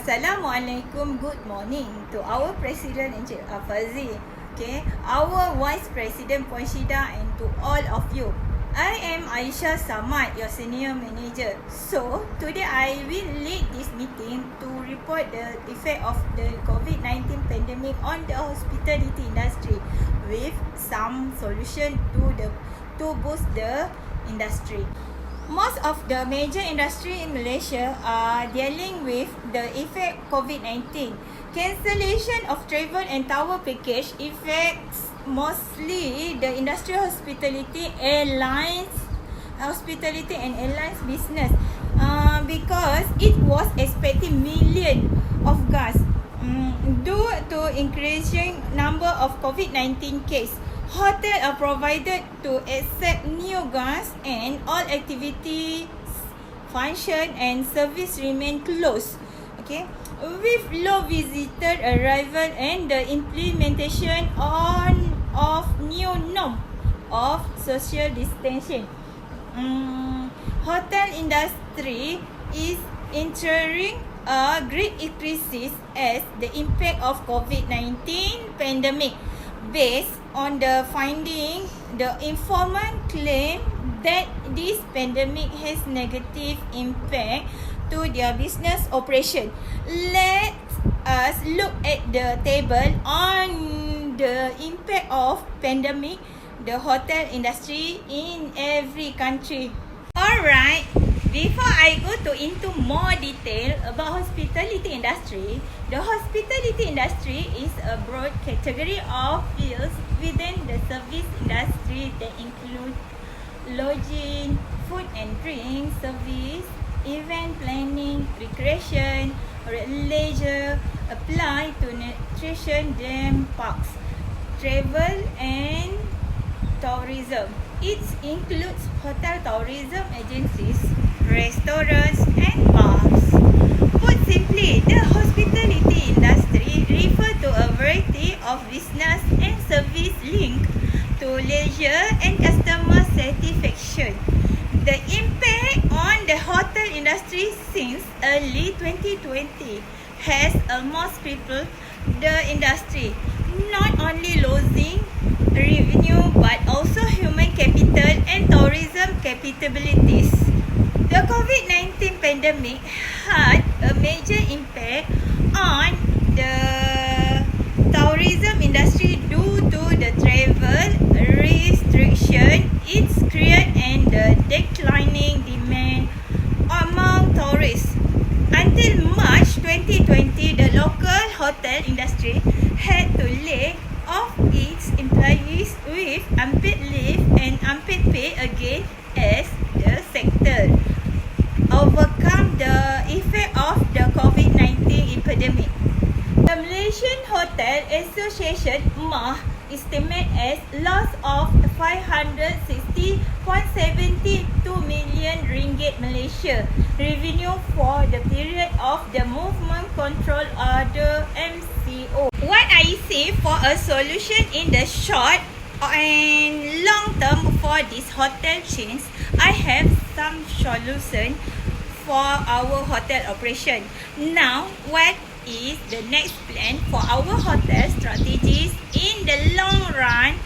Assalamualaikum, good morning to our President Encik Afazi, okay, our Vice President Puan Shida, and to all of you. I am Aishah Samat, your Senior Manager. So, today I will lead this meeting to report the effect of the COVID-19 pandemic on the hospitality industry with some solution to boost the industry. Most of the major industry in Malaysia are dealing with the effect COVID-19. Cancellation of travel and tower package affects mostly the industrial hospitality and airlines business because it was expecting millions of guests due to increasing number of COVID-19 cases. Hotels are provided to accept new guests and all activities, function and service remain closed. Okay, with low visitor arrival and the implementation of new norm of social distancing, hotel industry is entering a great crisis as the impact of COVID-19 pandemic. Based on the finding, the informant claim that this pandemic has negative impact to their business operation. Let us look at the table on the impact of pandemic, the hotel industry in every country. Alright, before I go into more detail about hospitality industry, the hospitality industry is a broad category of fields within the service industry that include lodging, food and drink service, event planning, recreation, leisure, apply to nutrition, theme parks, travel and tourism. It includes hotel tourism agencies, restaurants and bars. Put simply, the hospitality industry refers to a variety of business and service linked to leisure and customer satisfaction. The impact on the hotel industry since early 2020 has almost crippled the industry, not only losing revenue but also human capital and tourism capabilities. The COVID-19 pandemic had a major impact on the tourism industry due to the travel restriction it's created and the declining demand among tourists. Until March 2020, the local hotel industry had to lay off its employees with unpaid leave and unpaid pay again as the sector overcome the effect of the COVID-19 epidemic. The Malaysian Hotel Association MAH estimate as loss of 560.72 million ringgit Malaysia revenue for the period of the Movement Control Order (MCO). What I see for a solution in the short and long term for these hotel chains, I have some solution for our hotel operation. Now, what is the next plan for our hotel strategies in the long run?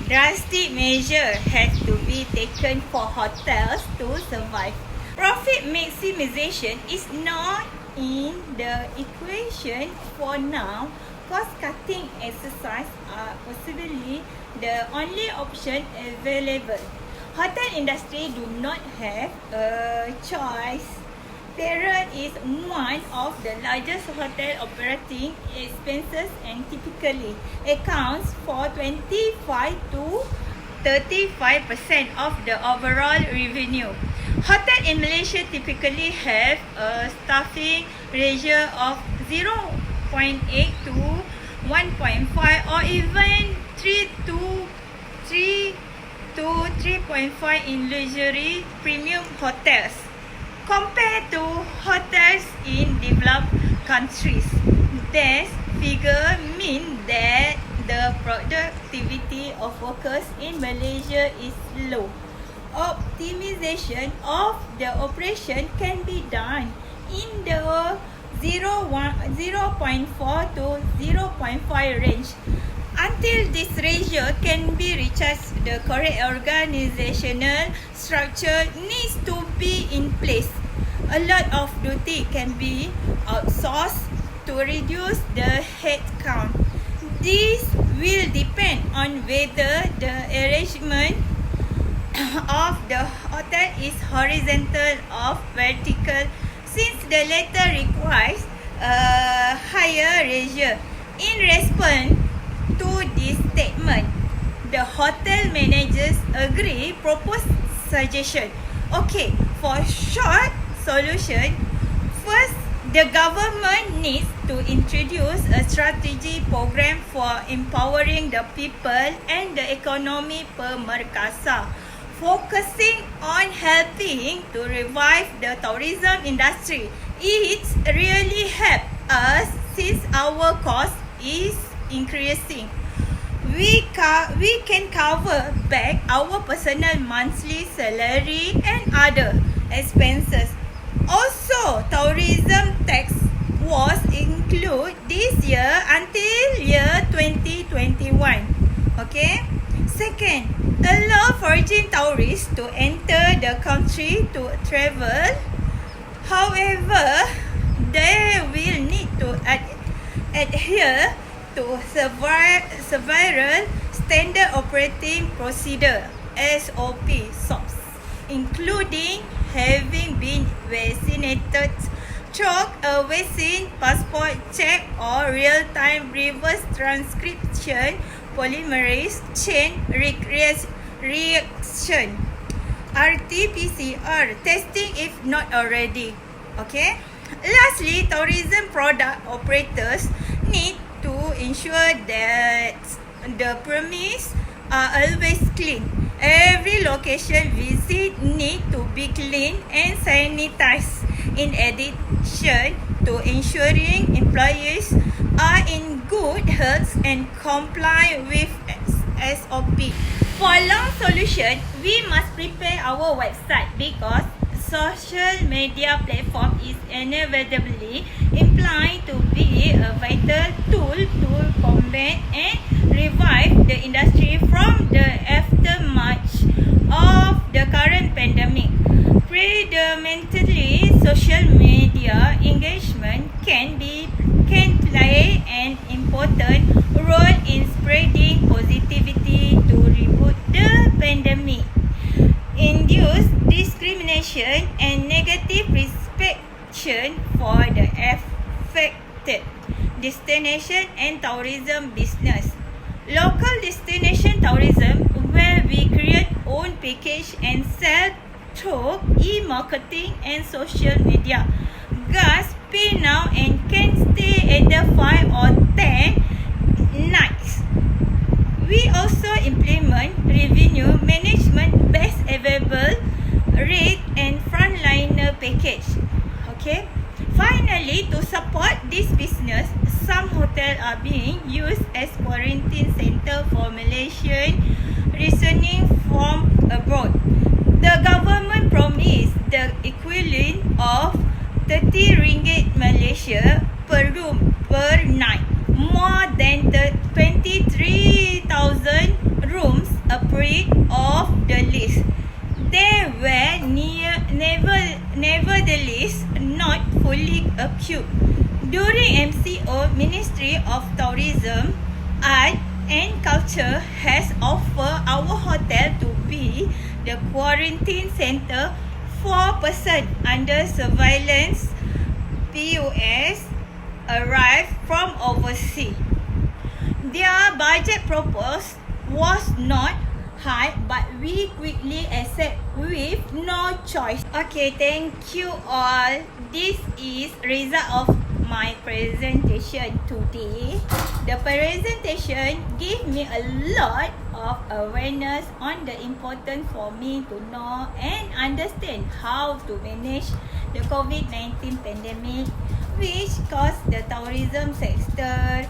Drastic measures have to be taken for hotels to survive. Profit maximization is not in the equation for now. Cost-cutting exercise are possibly the only option available. Hotel industry do not have a choice. Payroll is one of the largest hotel operating expenses and typically accounts for 25 to 35% of the overall revenue. Hotel in Malaysia typically have a staffing ratio of 0.8 to 1.5 or even 3 to 3.5 in luxury premium hotels compared to hotels in developed countries. This figure means that the productivity of workers in Malaysia is low. Optimization of the operation can be done in the 0.4 to 0.5 range. Until this ratio can be reached, the correct organizational structure needs to be in place. A lot of duty can be outsourced to reduce the headcount. This will depend on whether the arrangement of the hotel is horizontal or vertical, since the latter requires a higher ratio. In response to this statement, the hotel managers agree proposed suggestion. Okay, for short solution, first, the government needs to introduce a strategy program for empowering the people and the economy per Merkasa, focusing on helping to revive the tourism industry. It's really helped us since our cost is increasing. We can cover back our personal monthly salary and other expenses. Also, tourism tax was included this year until year 2021. Okay. Second, allow foreign tourists to enter the country to travel. However, they will need to adhere to several standard operating procedure (SOP), including having been vaccinated, took a vaccine passport check or real-time reverse transcription polymerase chain reaction (RT-PCR) testing if not already. Okay. Lastly, tourism product operators need to ensure that the premises are always clean. Every location visit need to be clean and sanitized. In addition to ensuring employees are in good health and comply with SOP. For long solution, we must prepare our website because social media platform is inevitably implied to be a vital tool to combat and revive the industry from the aftermath of the current pandemic. Predominantly, social media engagement can play an important role in spreading positivity to reboot the pandemic, induce discrimination and negative perception for the affected destination and tourism business. Local destination tourism, where we create own package and sell through e-marketing and social media. Guests pay now and can stay at the 5 or 10 nights. We also implement revenue management best available rate and frontliner package. Okay. Finally, to support this business, some hotels are being used as quarantine center for Malaysian returning from abroad. The government promised the equivalent of 30 ringgit Malaysia per room per night. More than the 23,000 rooms approved of the list. They were nevertheless not fully equipped. During MCO, Ministry of Tourism, Art and Culture has offered our hotel to be the quarantine center for persons under surveillance POS arrived from overseas. Their budget proposed was not high, but we quickly accept with no choice. Okay, thank you all. This is result of my presentation today. The presentation gave me a lot of awareness on the importance for me to know and understand how to manage the COVID-19 pandemic, which caused the tourism sector,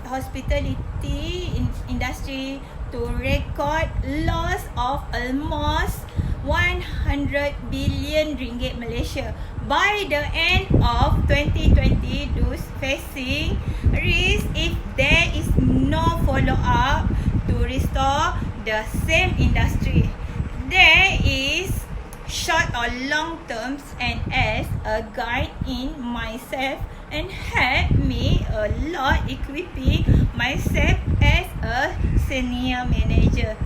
hospitality industry to record loss of almost 100 billion ringgit Malaysia by the end of 2020 those facing risk if there is no follow-up to restore the same industry. There is short or long terms and as a guide in myself and help me a lot equipping myself as a senior manager.